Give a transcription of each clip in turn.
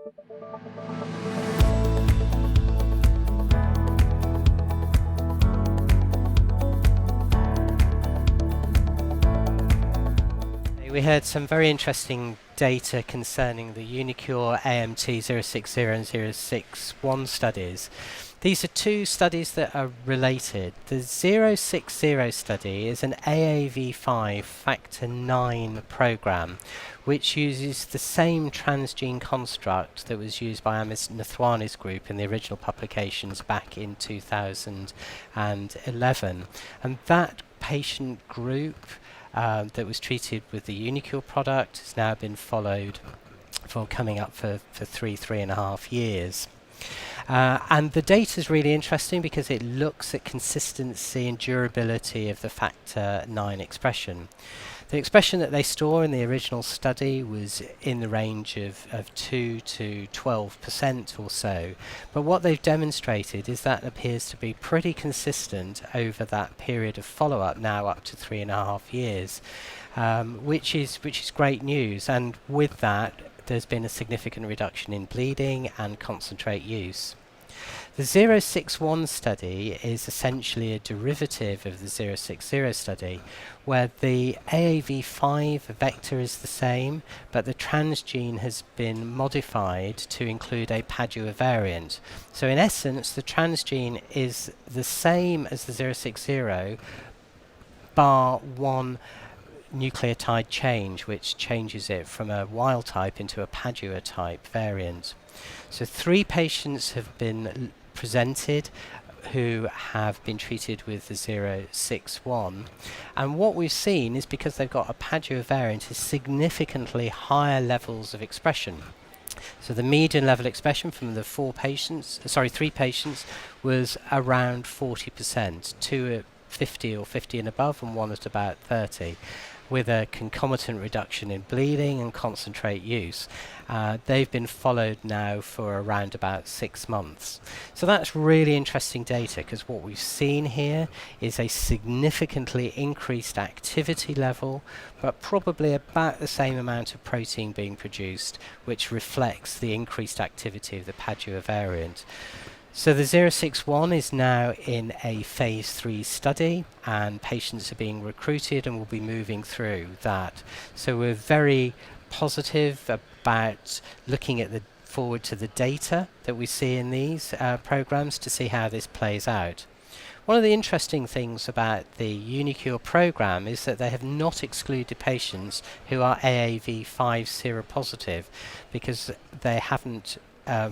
We had some very interesting data concerning the Unicure AMT-060 and 061 studies. These are two studies that are related. The 060 study is an AAV5 factor 9 program, which uses the same transgene construct that was used by Amit Nathwani's group in the original publications back in 2011. And that patient group that was treated with the Unicure product has now been followed for coming up for 3.5 years. And the data is really interesting because it looks at consistency and durability of the factor 9 expression. The expression that they saw in the original study was in the range of 2 to 12% or so, but what they've demonstrated is that appears to be pretty consistent over that period of follow-up, now up to 3.5 years, which is great news. And with that, there's been a significant reduction in bleeding and concentrate use. The 061 study is essentially a derivative of the 060 study, where the AAV5 vector is the same, but the transgene has been modified to include a Padua variant. So in essence, the transgene is the same as the 060, bar one nucleotide change, which changes it from a wild type into a Padua type variant. So 3 patients have been presented who have been treated with the 061, and what we've seen is, because they've got a Padua variant, is significantly higher levels of expression. So the median level expression from the 3 patients was around 40%, 2 at 50 or 50 and above, and 1 at about 30, with a concomitant reduction in bleeding and concentrate use. They've been followed now for around about 6 months. So that's really interesting data, because what we've seen here is a significantly increased activity level, but probably about the same amount of protein being produced, which reflects the increased activity of the Padua variant. So the 061 is now in a phase 3 study, and patients are being recruited and will be moving through that. So we're very positive about looking at forward to the data that we see in these programs to see how this plays out. One of the interesting things about the Unicure program is that they have not excluded patients who are AAV5 seropositive, because they haven't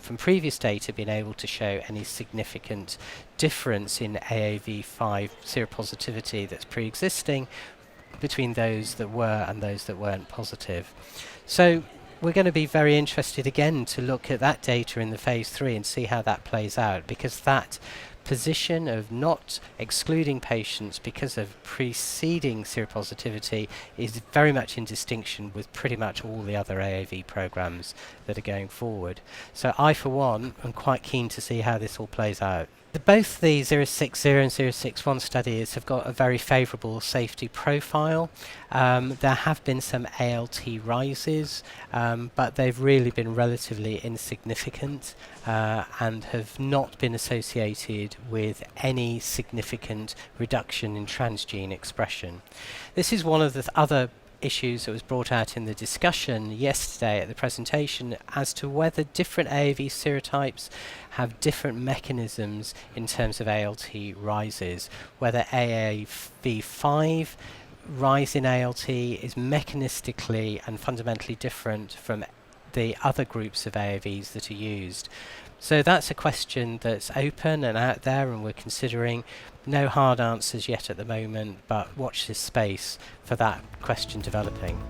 from previous data been able to show any significant difference in AAV5 seropositivity that's pre-existing between those that were and those that weren't positive. So we're going to be very interested again to look at that data in the phase 3 and see how that plays out, because that position of not excluding patients because of preceding seropositivity is very much in distinction with pretty much all the other AAV programs that are going forward. So I, for one, am quite keen to see how this all plays out. Both the 060 and 061 studies have got a very favourable safety profile. There have been some ALT rises, but they've really been relatively insignificant and have not been associated with any significant reduction in transgene expression. This is one of the other issues that was brought out in the discussion yesterday at the presentation as to whether different AAV serotypes have different mechanisms in terms of ALT rises, whether AAV5 rise in ALT is mechanistically and fundamentally different from the other groups of AAVs that are used. So that's a question that's open and out there, and we're considering. No hard answers yet at the moment, but watch this space for that question developing.